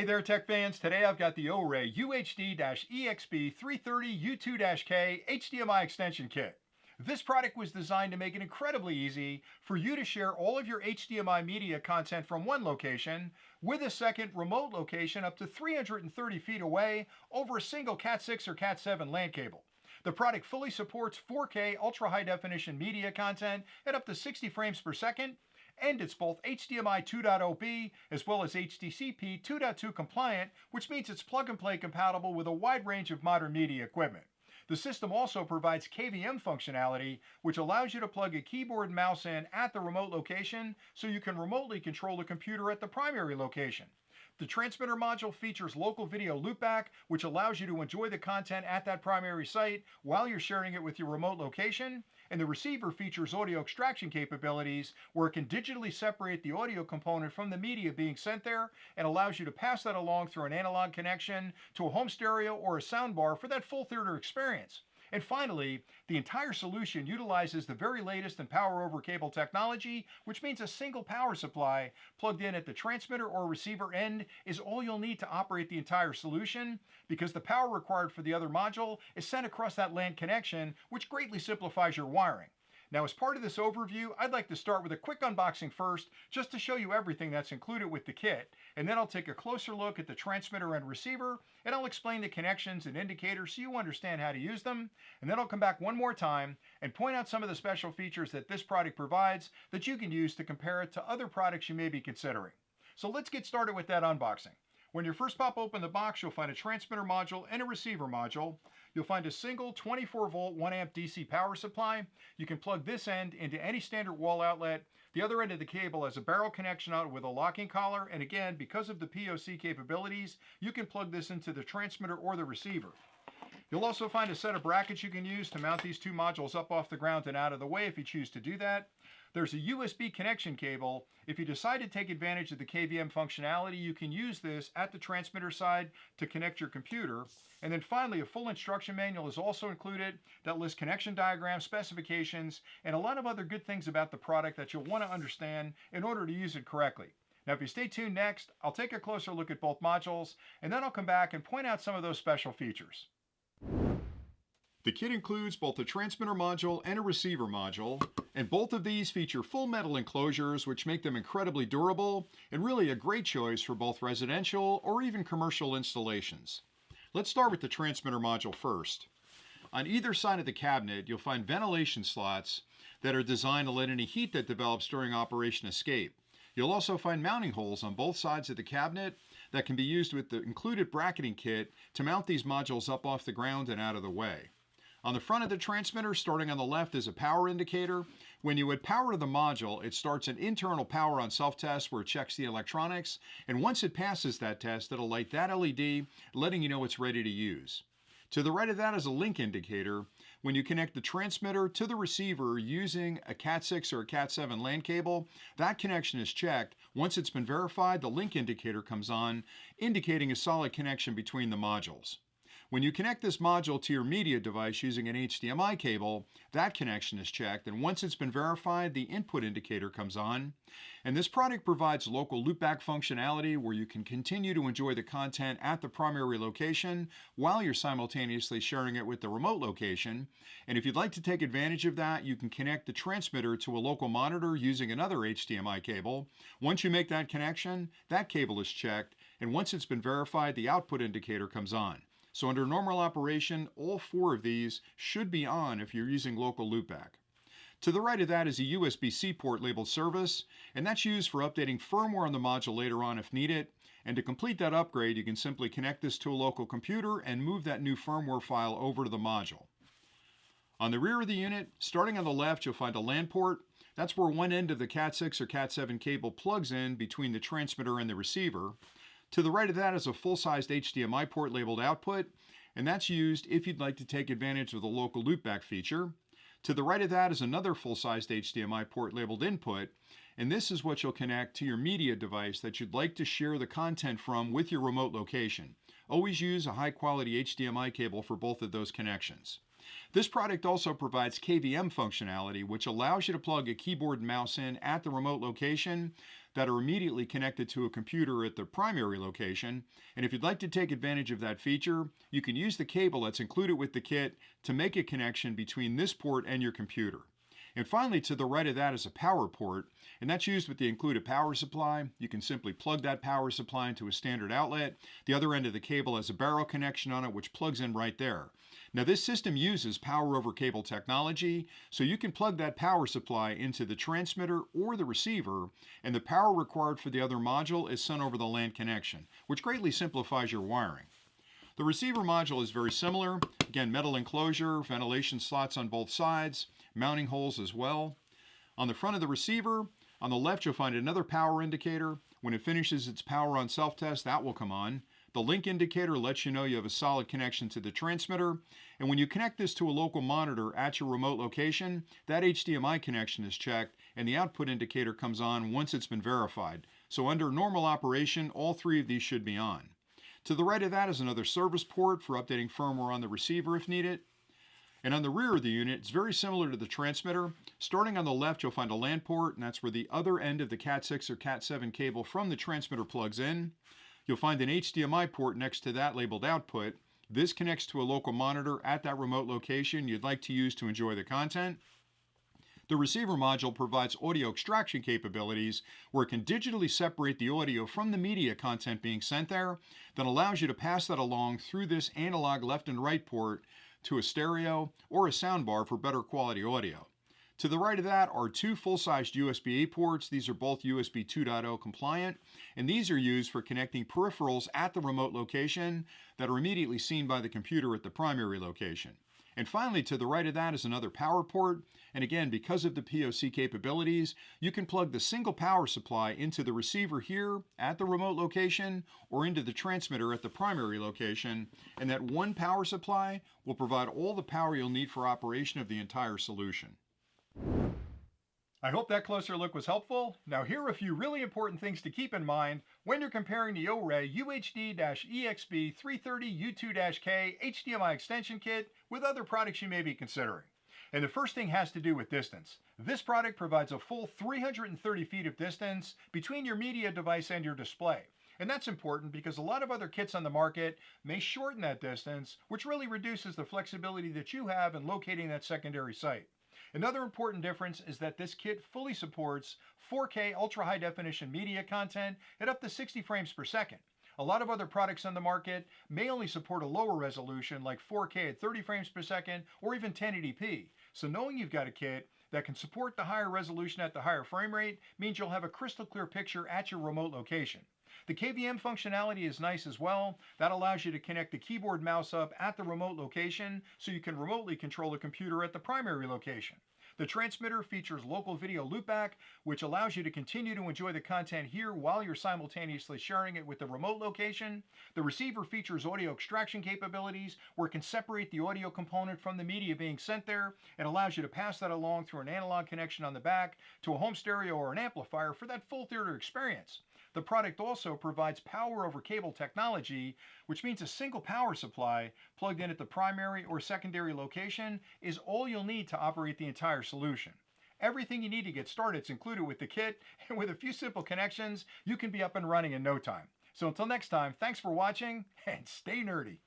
Hey there, tech fans. Today I've got the Orei UHD-EXB330U2-K HDMI extension kit. This product was designed to make it incredibly easy for you to share all of your HDMI media content from one location with a second remote location up to 330 feet away over a single Cat 6 or Cat 7 LAN cable. The product fully supports 4K ultra high definition media content at up to 60 frames per second, and it's both HDMI 2.0B as well as HDCP 2.2 compliant, which means it's plug and play compatible with a wide range of modern media equipment. The system also provides KVM functionality, which allows you to plug a keyboard and mouse in at the remote location so you can remotely control the computer at the primary location. The transmitter module features local video loopback, which allows you to enjoy the content at that primary site while you're sharing it with your remote location. And the receiver features audio extraction capabilities where it can digitally separate the audio component from the media being sent there and allows you to pass that along through an analog connection to a home stereo or a soundbar for that full theater experience. And finally, the entire solution utilizes the very latest in power over cable technology, which means a single power supply plugged in at the transmitter or receiver end is all you'll need to operate the entire solution, because the power required for the other module is sent across that LAN connection, which greatly simplifies your wiring. Now, as part of this overview, I'd like to start with a quick unboxing first, just to show you everything that's included with the kit, and then I'll take a closer look at the transmitter and receiver, and I'll explain the connections and indicators so you understand how to use them, and then I'll come back one more time and point out some of the special features that this product provides that you can use to compare it to other products you may be considering. So let's get started with that unboxing. When you first pop open the box, you'll find a transmitter module and a receiver module. You'll find a single 24-volt 1-amp DC power supply. You can plug this end into any standard wall outlet. The other end of the cable has a barrel connection out with a locking collar, and again, because of the POC capabilities, you can plug this into the transmitter or the receiver. You'll also find a set of brackets you can use to mount these two modules up off the ground and out of the way if you choose to do that. There's a USB connection cable. If you decide to take advantage of the KVM functionality, you can use this at the transmitter side to connect your computer. And then finally, a full instruction manual is also included that lists connection diagrams, specifications, and a lot of other good things about the product that you'll want to understand in order to use it correctly. Now, if you stay tuned next, I'll take a closer look at both modules, and then I'll come back and point out some of those special features. The kit includes both a transmitter module and a receiver module, and both of these feature full metal enclosures which make them incredibly durable and really a great choice for both residential or even commercial installations. Let's start with the transmitter module first. On either side of the cabinet, you'll find ventilation slots that are designed to let any heat that develops during operation escape. You'll also find mounting holes on both sides of the cabinet that can be used with the included bracketing kit to mount these modules up off the ground and out of the way. On the front of the transmitter, starting on the left, is a power indicator. When you add power to the module, it starts an internal power on self-test where it checks the electronics, and once it passes that test, it'll light that LED, letting you know it's ready to use. To the right of that is a link indicator. When you connect the transmitter to the receiver using a Cat 6 or a Cat 7 LAN cable, that connection is checked. Once it's been verified, the link indicator comes on, indicating a solid connection between the modules. When you connect this module to your media device using an HDMI cable, that connection is checked, and once it's been verified, the input indicator comes on. And this product provides local loopback functionality where you can continue to enjoy the content at the primary location while you're simultaneously sharing it with the remote location. And if you'd like to take advantage of that, you can connect the transmitter to a local monitor using another HDMI cable. Once you make that connection, that cable is checked, and once it's been verified, the output indicator comes on. So under normal operation, all four of these should be on if you're using local loopback. To the right of that is a USB-C port labeled service, and that's used for updating firmware on the module later on if needed. And to complete that upgrade, you can simply connect this to a local computer and move that new firmware file over to the module. On the rear of the unit, starting on the left, you'll find a LAN port. That's where one end of the Cat 6 or Cat 7 cable plugs in between the transmitter and the receiver. To the right of that is a full-sized HDMI port labeled output, and that's used if you'd like to take advantage of the local loopback feature. To the right of that is another full-sized HDMI port labeled input, and this is what you'll connect to your media device that you'd like to share the content from with your remote location. Always use a high-quality HDMI cable for both of those connections. This product also provides KVM functionality, which allows you to plug a keyboard and mouse in at the remote location that are immediately connected to a computer at the primary location. And if you'd like to take advantage of that feature, you can use the cable that's included with the kit to make a connection between this port and your computer. And finally, to the right of that is a power port, and that's used with the included power supply. You can simply plug that power supply into a standard outlet. The other end of the cable has a barrel connection on it, which plugs in right there. Now, this system uses power over cable technology, so you can plug that power supply into the transmitter or the receiver, and the power required for the other module is sent over the LAN connection, which greatly simplifies your wiring. The receiver module is very similar. Again, metal enclosure, ventilation slots on both sides, mounting holes as well. On the front of the receiver, on the left, you'll find another power indicator. When it finishes its power on self-test, that will come on. The link indicator lets you know you have a solid connection to the transmitter. And when you connect this to a local monitor at your remote location, that HDMI connection is checked and the output indicator comes on once it's been verified. So under normal operation, all three of these should be on. To the right of that is another service port for updating firmware on the receiver if needed. And on the rear of the unit, it's very similar to the transmitter. Starting on the left, you'll find a LAN port, and that's where the other end of the Cat6 or Cat7 cable from the transmitter plugs in. You'll find an HDMI port next to that labeled output. This connects to a local monitor at that remote location you'd like to use to enjoy the content. The receiver module provides audio extraction capabilities where it can digitally separate the audio from the media content being sent there, that allows you to pass that along through this analog left and right port to a stereo or a soundbar for better quality audio. To the right of that are two full-sized USB-A ports. These are both USB 2.0 compliant, and these are used for connecting peripherals at the remote location that are immediately seen by the computer at the primary location. And finally, to the right of that is another power port. And again, because of the POC capabilities, you can plug the single power supply into the receiver here at the remote location or into the transmitter at the primary location. And that one power supply will provide all the power you'll need for operation of the entire solution. I hope that closer look was helpful. Now here are a few really important things to keep in mind when you're comparing the Orei UHD-EXB330U2-K HDMI extension kit with other products you may be considering. And the first thing has to do with distance. This product provides a full 330 feet of distance between your media device and your display. And that's important because a lot of other kits on the market may shorten that distance, which really reduces the flexibility that you have in locating that secondary site. Another important difference is that this kit fully supports 4K ultra high definition media content at up to 60 frames per second. A lot of other products on the market may only support a lower resolution like 4K at 30 frames per second or even 1080p. So knowing you've got a kit that can support the higher resolution at the higher frame rate means you'll have a crystal clear picture at your remote location. The KVM functionality is nice as well. That allows you to connect the keyboard and mouse up at the remote location so you can remotely control the computer at the primary location. The transmitter features local video loopback, which allows you to continue to enjoy the content here while you're simultaneously sharing it with the remote location. The receiver features audio extraction capabilities where it can separate the audio component from the media being sent there and allows you to pass that along through an analog connection on the back to a home stereo or an amplifier for that full theater experience. The product also provides power over cable technology, which means a single power supply plugged in at the primary or secondary location is all you'll need to operate the entire solution. Everything you need to get started is included with the kit, and with a few simple connections, you can be up and running in no time. So until next time, thanks for watching and stay nerdy.